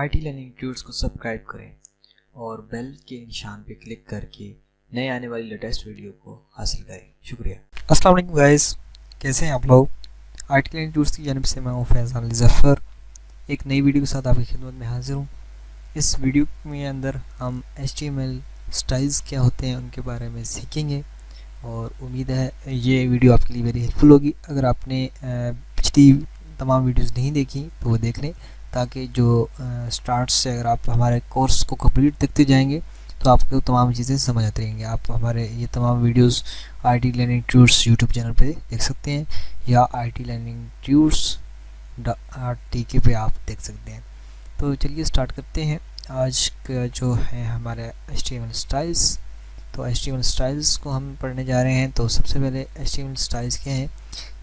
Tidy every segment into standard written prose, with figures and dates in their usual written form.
IT learning tuts को subscribe करें और बेल के निशान पर क्लिक करके नए आने वाली लेटेस्ट वीडियो को हासिल करें। शुक्रिया। अस्सलाम वालेकुम गाइस, कैसे हैं आप लोग। आईटी लर्निंग ट्यूट्स की जानिब से मैं हूं फैज़ान अली ज़फ़र, एक नई वीडियो के साथ आपकी खिदमत में हाजिर हूं। इस वीडियो में अंदर हम HTML स्टाइल्स क्या होते हैं उनके बारे में सीखेंगे और उम्मीद है ये वीडियो आपके लिए वेरी हेल्पफुल होगी। अगर आपने पिछली तमाम वीडियोस नहीं देखी तो वो देख लें, ताकि जो स्टार्ट से अगर आप हमारे कोर्स को कंप्लीट देखते जाएंगे तो आपको तमाम चीज़ें समझ आती रहेंगी। आप हमारे ये तमाम videos IT learning tuts YouTube channel पे देख सकते हैं या आईटी लर्निंग ट्यूट्स TK पे आप देख सकते हैं। तो चलिए स्टार्ट करते हैं। आज का जो है हमारे HTML स्टाइल्स, तो HTML स्टाइल्स को हम पढ़ने जा रहे हैं। तो सबसे पहले HTML स्टाइल्स क्या हैं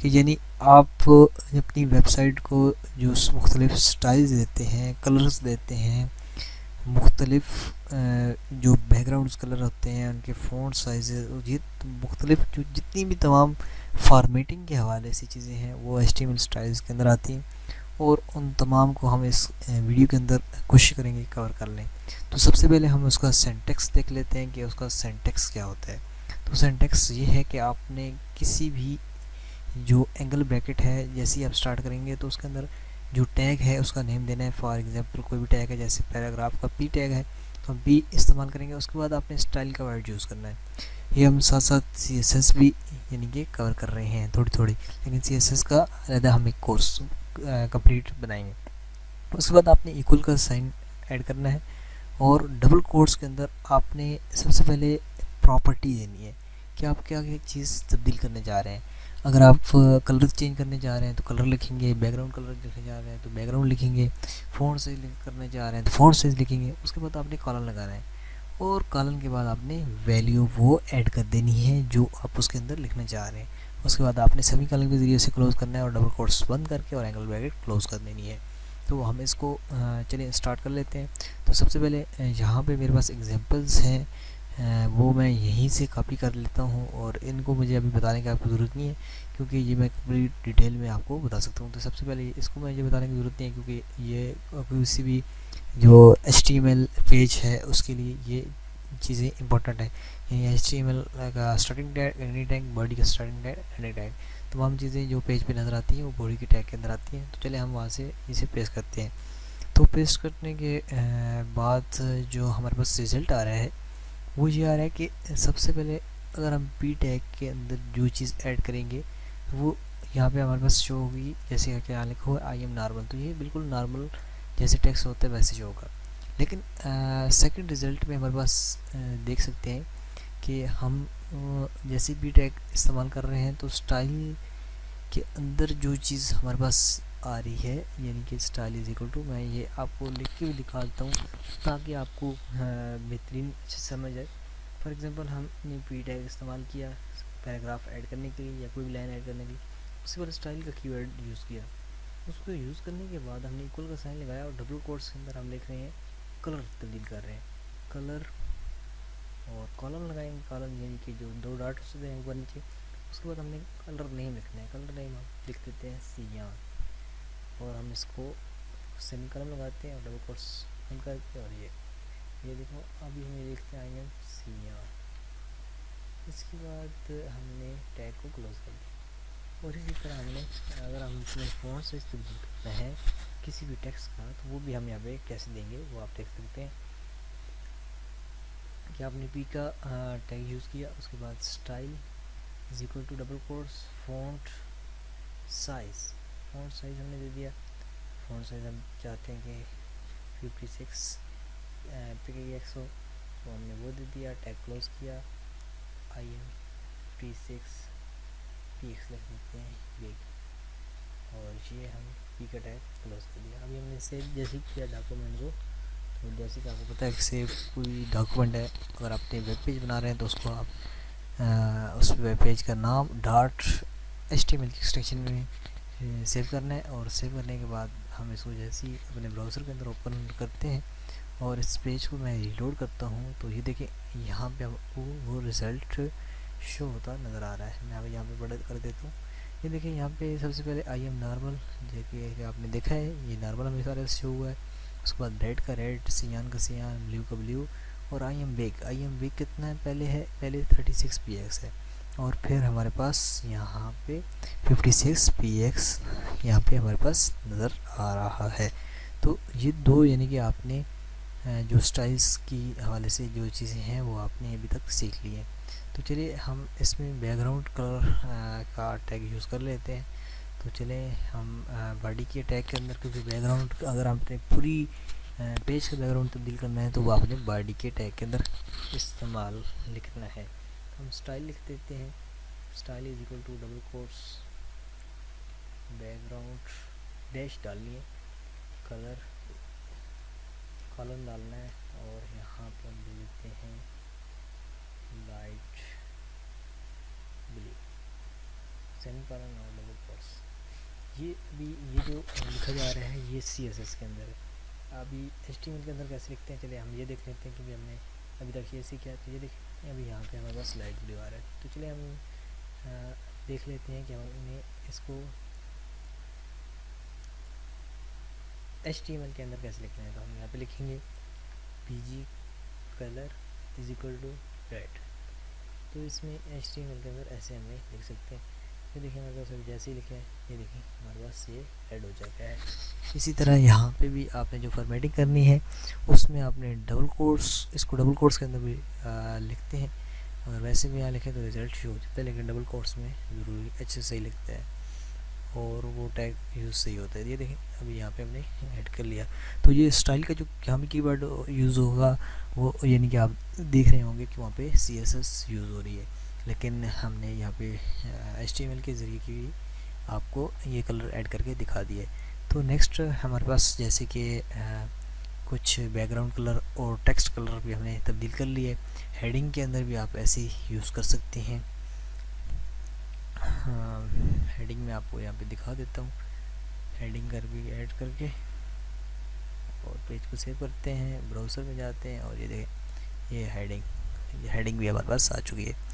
कि यानी आप अपनी वेबसाइट को जो मुख्तलिफ स्टाइल्स देते हैं, कलर्स देते हैं, मुख्तलिफ जो बैकग्राउंड कलर होते हैं, उनके फ़ॉन्ट साइज़, ये मुख्तलिफ जो जितनी भी तमाम फॉर्मेटिंग के हवाले से चीज़ें हैं वो HTML स्टाइल्स के अंदर आती हैं और उन तमाम को हम इस वीडियो के अंदर कोशिश करेंगे कवर कर लें। तो सबसे पहले हम उसका सिंटैक्स देख लेते हैं कि उसका सिंटैक्स क्या होता है। तो सिंटैक्स ये है कि आपने किसी भी जो एंगल ब्रैकेट है जैसे ही आप स्टार्ट करेंगे तो उसके अंदर जो टैग है उसका नेम देना है। फॉर एग्जांपल कोई भी टैग है, जैसे पैराग्राफ का P टैग है तो हम P इस्तेमाल करेंगे। उसके बाद आपने स्टाइल का वर्ड यूज़ करना है। ये हम साथ साथ CSS भी यानी कि कवर कर रहे हैं थोड़ी थोड़ी, लेकिन CSS का अलग हम एक कोर्स कंप्लीट बनाएंगे। उसके बाद आपने इक्वल का साइन ऐड करना है और डबल कोट्स के अंदर आपने सबसे पहले प्रॉपर्टी देनी है कि आप क्या क्या चीज़ तब्दील करने जा रहे हैं। अगर आप कलर चेंज करने जा रहे हैं तो कलर लिखेंगे, बैकग्राउंड कलर लिखने जा रहे हैं तो बैकग्राउंड लिखेंगे, फ़ॉन्ट साइज करने जा रहे हैं तो फ़ॉन्ट साइज लिखेंगे। उसके बाद आपने कॉलन लगाना है और कॉलन के बाद आपने वैल्यू वो ऐड कर देनी है जो आप उसके अंदर लिखने जा रहे हैं। उसके बाद आपने सभी कॉलन के ज़रिए से क्लोज़ करना है और डबल कोट्स बंद करके और एंगल ब्रैकेट क्लोज़ कर देनी है। तो हम इसको चलिए स्टार्ट कर लेते हैं। तो सबसे पहले यहाँ पे मेरे पास एग्जांपल्स हैं, वो मैं यहीं से कॉपी कर लेता हूँ और इनको मुझे अभी बताने की आपको ज़रूरत नहीं है क्योंकि ये मैं कंप्लीट डिटेल में आपको बता सकता हूँ। तो सबसे पहले इसको मुझे बताने की ज़रूरत नहीं है क्योंकि ये किसी भी जो HTML पेज है उसके लिए ये चीज़ें इंपॉर्टेंट है। यानी HTML का starting tag, ending tag, body का स्टार्टिंग टैग, एंडिंग टैग, तमाम चीज़ें जो पेज पे नज़र आती हैं वो बॉडी के टैग के अंदर आती हैं। तो चले हम वहाँ से इसे पेस्ट करते हैं। तो पेस्ट करने के बाद जो हमारे पास रिज़ल्ट आ रहा है वो ये आ रहा है कि सबसे पहले अगर हम P टैग के अंदर जो चीज़ ऐड करेंगे वो यहाँ पे हमारे पास शो होगी। जैसे कि यहाँ लिखा हुआ I am नॉर्मल, तो ये बिल्कुल नॉर्मल जैसे टेक्स्ट होता है वैसे शो होगा। लेकिन सेकंड रिज़ल्ट में हमारे पास देख सकते हैं कि हम जैसे P टैग इस्तेमाल कर रहे हैं तो स्टाइल के अंदर जो चीज़ हमारे पास आ रही है यानी कि स्टाइल इज इक्वल टू, मैं ये आपको लिख के भी दिखा देता हूँ ताकि आपको बेहतरीन अच्छे समझ आए। फॉर एग्जांपल हमने P टैग इस्तेमाल किया पैराग्राफ ऐड करने के लिए या कोई भी लाइन ऐड करने के लिए, उसके बाद स्टाइल का कीवर्ड यूज़ किया। उसको यूज़ करने के बाद हमने इक्वल का साइन लगाया और डबल कोट्स के अंदर हम लिख रहे हैं कलर तब्दील कर रहे हैं, कलर, और कॉलम लगाएंगे। कॉलम यानी कि जो दो डॉट होते हैं ऊपर नीचे। उसके बाद हमने कलर नेम लिखना है। कलर नेम हम लिख देते हैं सियान और हम इसको सेमीकोलन लगाते हैं और डबल कोट्स बंद करके, और ये देखो अभी हमें लिखते हैं I am सियान। इसके बाद हमने टैग को क्लोज कर दिया और इसी तरह हमने अगर हम अपने फ़ॉन्ट साइज तब्दील करना है किसी भी टेक्स्ट का तो वो भी हम यहाँ पे कैसे देंगे वो आप देख सकते हैं कि आपने P का टैग यूज़ किया। उसके बाद style is equal to double quotes font size, font size हमने दे दिया। फ़ॉन्ट साइज़ हम चाहते हैं कि 56 px हो तो हमने वो दे दिया। टैग क्लोज किया, IM P6 px लिख देते हैं बिग और ये हम P का टैग क्लोज कर दिया। अभी हमने सेव जैसे किया डॉक्यूमेंट को, तो जैसे कि आपको पता है कि सेव कोई डॉक्यूमेंट है, अगर आपने वेब पेज बना रहे हैं तो उसको आप उस वेब पेज का नाम .html की एक्सटेंशन में सेव करना है और सेव करने के बाद हम इसको जैसे ही अपने ब्राउज़र के अंदर ओपन करते हैं और इस पेज को मैं रीलोड करता हूँ तो ये देखें यहाँ पे आपको वो रिज़ल्ट शो होता नज़र आ रहा है। मैं यहाँ पे बड़ा कर देता हूँ। ये देखिए यहाँ पे सबसे पहले I am नॉर्मल, जैसे कि आपने देखा है ये नॉर्मल हमें सारे शो हुआ है। उसके बाद रेड का रेड, सियान का सियान, ब्लू का ब्लू, और आई एम बिग कितना है, पहले 36 px है, और फिर हमारे पास यहाँ पे 56 px यहाँ पे हमारे पास नज़र आ रहा है। तो ये दो यानी कि आपने जो स्टाइल्स की हवाले से जो चीज़ें हैं वो आपने अभी तक सीख ली हैं। तो चलिए हम इसमें बैकग्राउंड कलर का टैग यूज़ कर लेते हैं। तो चले हम बॉडी के टैग के अंदर, क्योंकि बैकग्राउंड अगर आपने पूरी पेज का बैकग्राउंड तब्दील करना है तो वो आपने बॉडी के टैग के अंदर इस्तेमाल लिखना है। तो हम स्टाइल लिख देते हैं, style is equal to double quotes background dash डालनी है, कलर डालना है, और यहाँ पर हम दे देते हैं लाइट ब्लू, सेमीकोलन और डबल कोट्स। ये जो लिखा जा रहा है ये CSS के अंदर है। अभी HTML के अंदर कैसे लिखते हैं, चलिए हम ये देख लेते हैं, क्योंकि हमने अभी तक ये सीखा है। तो ये देखिए अभी यहाँ पे हमारे पास लाइट ब्लू आ रहा है। तो चलिए हम देख लेते हैं कि हमने इसको HTML के अंदर कैसे लिखना है। तो हम यहाँ पे लिखेंगे PG colour is equal to red. तो इसमें HTML के अंदर ऐसे हमें लिख सकते हैं। ये देखिए हमारे पास जैसे ही लिखे हैं, ये देखिए हमारे पास ये ऐड हो जाता है। इसी तरह यहाँ पे भी आपने जो फॉर्मेटिंग करनी है उसमें आपने डबल कोट्स, इसको डबल कोट्स के अंदर भी लिखते हैं। अगर वैसे भी यहाँ लिखें तो रिजल्ट शो हो जाता है, लेकिन डबल कोट्स में ज़रूरी अच्छे से ही लिखता है और वो टैग यूज़ सही होता है। ये देखें अभी यहाँ पे हमने ऐड कर लिया। तो ये स्टाइल का जो यहाँ पे कीवर्ड यूज़ होगा वो यानी कि आप देख रहे होंगे कि वहाँ पे CSS यूज़ हो रही है, लेकिन हमने यहाँ पे HTML के ज़रिए की आपको ये कलर ऐड करके दिखा दिए। तो नेक्स्ट हमारे पास जैसे कि कुछ बैकग्राउंड कलर और टेक्स्ट कलर भी हमने तब्दील कर लिए। हेडिंग के अंदर भी आप ऐसे ही यूज़ कर सकते हैं। हेडिंग में आपको यहाँ पे दिखा देता हूँ, हेडिंग कर भी ऐड करके, और पेज को सेव करते हैं, ब्राउज़र में जाते हैं, और ये देखें ये हेडिंग भी हमारे पास आ चुकी है।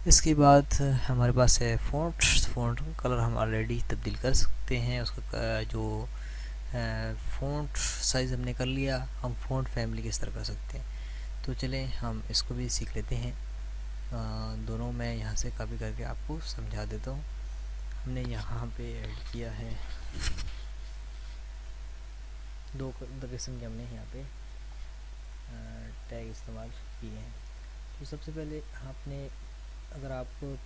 इसके बाद हमारे पास है फ़ॉन्ट कलर हम ऑलरेडी तब्दील कर सकते हैं। उसका जो फ़ॉन्ट साइज़ हमने कर लिया, हम फ़ॉन्ट फैमिली किस तरह कर सकते हैं। तो चलें हम इसको भी सीख लेते हैं। दोनों मैं यहाँ से कॉपी करके आपको समझा देता हूँ। हमने यहाँ पे ऐड किया है दो किस्म के, हमने यहाँ पे टैग इस्तेमाल किए हैं। तो सबसे पहले आपने, अगर आप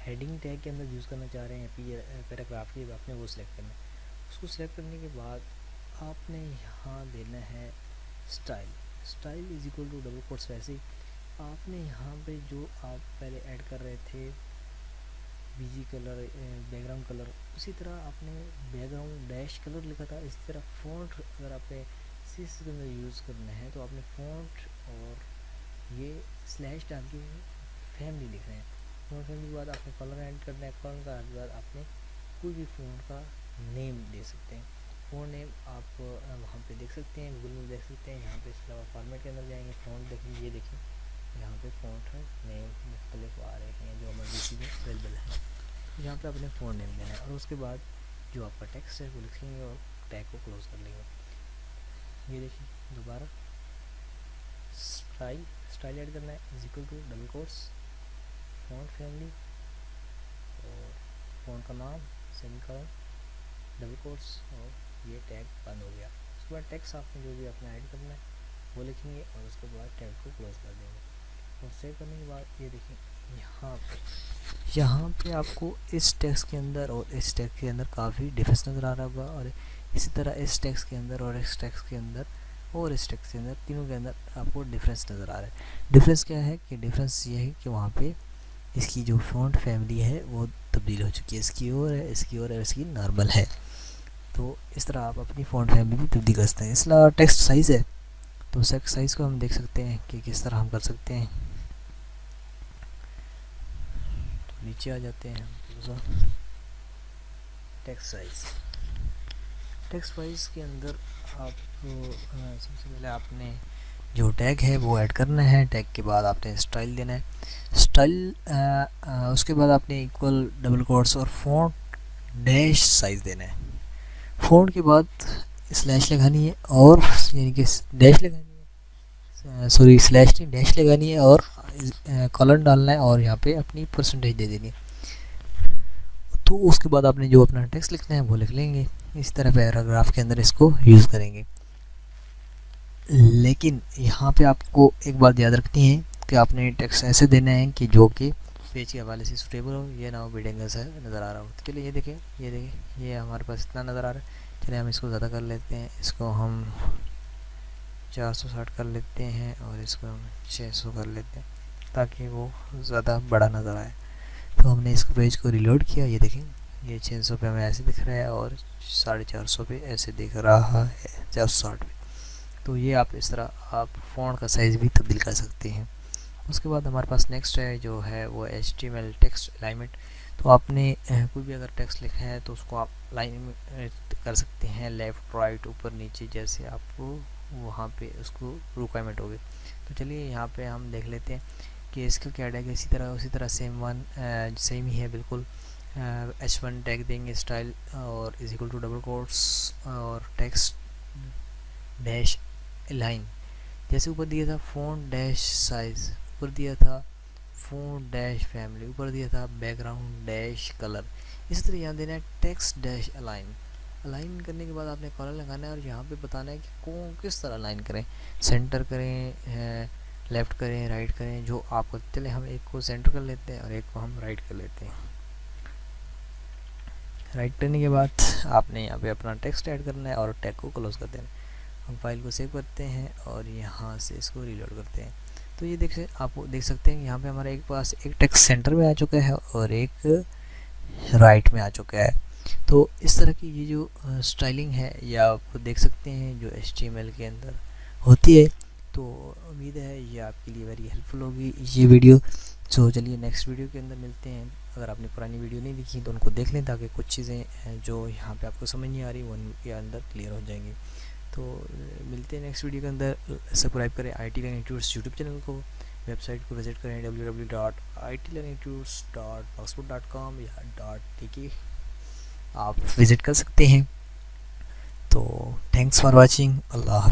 हेडिंग टैग के अंदर यूज़ करना चाह रहे हैं पैराग्राफ की, आपने वो सिलेक्ट करना है। उसको सिलेक्ट करने के बाद आपने यहाँ देना है style is equal to double quotes. वैसे ही आपने यहाँ पे जो आप पहले ऐड कर रहे थे BG कलर बैकग्राउंड कलर, उसी तरह आपने बैकग्राउंड डैश कलर लिखा था। इसी तरह फ़ॉन्ट अगर आपने CSS के अंदर यूज़ करना है तो आपने फ़ॉन्ट और ये स्लैश डाल के फैमिली लिख रहे हैं। फ़ॉन्ट फैमिली के बाद आपने कलर ऐड करना है। कलर का बाद आपने कोई भी फ़ॉन्ट का नेम दे सकते हैं। फ़ॉन्ट नेम आप वहाँ पे देख सकते हैं, गूगल में देख सकते हैं। यहाँ पे इसके अलावा फॉर्मेट के अंदर जाएंगे, फ़ॉन्ट देखेंगे, ये देखिए यहाँ पे फ़ॉन्ट नेम मुख्तलिफ आ रहे हैं जो इमरजेंसी में अवेलेबल है। यहाँ पे अपने फ़ॉन्ट नेम देना है, और उसके बाद जो आपका टेक्स्ट है वो लिखेंगे और टैग को क्लोज कर लेंगे। ये देखिए दोबारा स्टाइल ऐड करना है is equal to double quotes font family और फ़ॉन्ट का नाम सेमीकोलन डबल कोट्स, और ये टैग बंद हो गया। उसके बाद टेक्स्ट आपने जो भी अपना ऐड करना है वो लिखेंगे और उसके बाद टैग को क्लोज कर देंगे। और सेव करने के बाद ये देखिए यहाँ पे आपको इस टेक्स्ट के अंदर और इस टेक्स्ट के अंदर काफ़ी डिफरेंस नज़र आ रहा होगा, और इसी तरह इस टेक्स्ट के अंदर और इस टेक्स्ट के अंदर और इस टेक्स्ट के अंदर, तीनों के अंदर आपको डिफरेंस नज़र आ रहा है। डिफरेंस क्या है कि डिफरेंस ये है कि वहाँ पे इसकी जो फ़ॉन्ट फैमिली है वो तब्दील हो चुकी है, इसकी और है, इसकी और है, इसकी नॉर्मल है। तो इस तरह आप अपनी फ़ॉन्ट फैमिली भी तब्दील कर सकते हैं। इस अलावा टेक्स्ट साइज़ है, तो टेक्स्ट साइज़ को हम देख सकते हैं कि किस तरह हम कर सकते हैं। तो नीचे आ जाते हैं हम, टेक्स्ट साइज़ के अंदर आपको सबसे पहले आपने जो टैग है वो ऐड करना है। टैग के बाद आपने स्टाइल देना है, उसके बाद आपने इक्वल डबल कोट्स और फ़ॉन्ट डैश साइज़ देना है। फ़ॉन्ट के बाद स्लैश लगानी है और यानी कि डैश लगानी है, सॉरी स्लैश नहीं डैश लगानी है और कॉलन डालना है और यहाँ पे अपनी परसेंटेज दे देनी है। तो उसके बाद आपने जो अपना टेक्स्ट लिखना है वो लिख लेंगे। इस तरह पैराग्राफ के अंदर इसको यूज़ करेंगे। लेकिन यहाँ पे आपको एक बात याद रखनी है कि आपने टेक्स्ट ऐसे देना है कि जो कि पेज के हवाले से सूटेबल हो, ये ना हो बिल्डिंग सा नज़र आ रहा हो। तो चलिए ये देखिए, ये हमारे पास इतना नज़र आ रहा है। चलिए हम इसको ज़्यादा कर लेते हैं, इसको हम 460 कर लेते हैं और इसको हम 600 कर लेते हैं ताकि वो ज़्यादा बड़ा नज़र आए। तो हमने इसको पेज को रिलोड किया, ये देखें ये 600 पे हमें ऐसे दिख रहा है और 450 पे ऐसे दिख रहा है 460 पे। तो ये आप इस तरह आप फ़ॉन्ट का साइज़ भी तब्दील कर सकते हैं। उसके बाद हमारे पास नेक्स्ट है जो है वो HTML टेक्स्ट अलाइनमेंट। तो आपने कोई भी अगर टेक्स्ट लिखा है तो उसको आप लाइन कर सकते हैं, लेफ़्ट राइट ऊपर नीचे, जैसे आपको वहाँ पे उसको रिक्वायरमेंट होगी। तो चलिए यहाँ पे हम देख लेते हैं कि इसका क्या टैग है। उसी तरह सेम ही है बिल्कुल। H1 टैग देंगे स्टाइल और is equal to double quotes और टेक्स्ट डैश लाइन, जैसे ऊपर दिया था फ़ॉन्ट डैश साइज, ऊपर दिया था फ़ॉन्ट डैश फैमिली, ऊपर दिया था बैकग्राउंड डैश कलर। इसी तरह यहाँ देना है टेक्स्ट डैश अलाइन। अलाइन करने के बाद आपने कॉलर लगाना है और यहाँ पे बताना है कि किस तरह अलाइन करें, सेंटर करें, लेफ़्ट करें, राइट करें, जो आपको। चले हम एक को सेंटर कर लेते हैं और एक को हम राइट कर लेते हैं। राइट करने के बाद आपने यहाँ पे अपना टेक्स्ट ऐड करना है और टैग को क्लोज कर देना है। हम फाइल को सेव करते हैं और यहाँ से इसको रीलोड करते हैं। तो ये आप देख सकते हैं कि यहाँ पे हमारे एक पास एक टेक्स्ट सेंटर में आ चुका है और एक राइट में आ चुका है। तो इस तरह की ये जो स्टाइलिंग है ये आप देख सकते हैं जो HTML के अंदर होती है। तो उम्मीद है ये आपके लिए वेरी हेल्पफुल होगी ये वीडियो। तो चलिए नेक्स्ट वीडियो के अंदर मिलते हैं। अगर आपने पुरानी वीडियो नहीं देखी तो उनको देख लें ताकि कुछ चीज़ें जो यहाँ पे आपको समझ नहीं आ रही वो उनके अंदर क्लियर हो जाएंगी। तो मिलते हैं नेक्स्ट वीडियो के अंदर। सब्सक्राइब करें IT Learning Tutorials YouTube channel को, वेबसाइट को विजिट करें www.itlearningtools.blogspot.com या .tk आप विज़िट कर सकते हैं। तो थैंक्स फॉर वाचिंग। अल्लाह।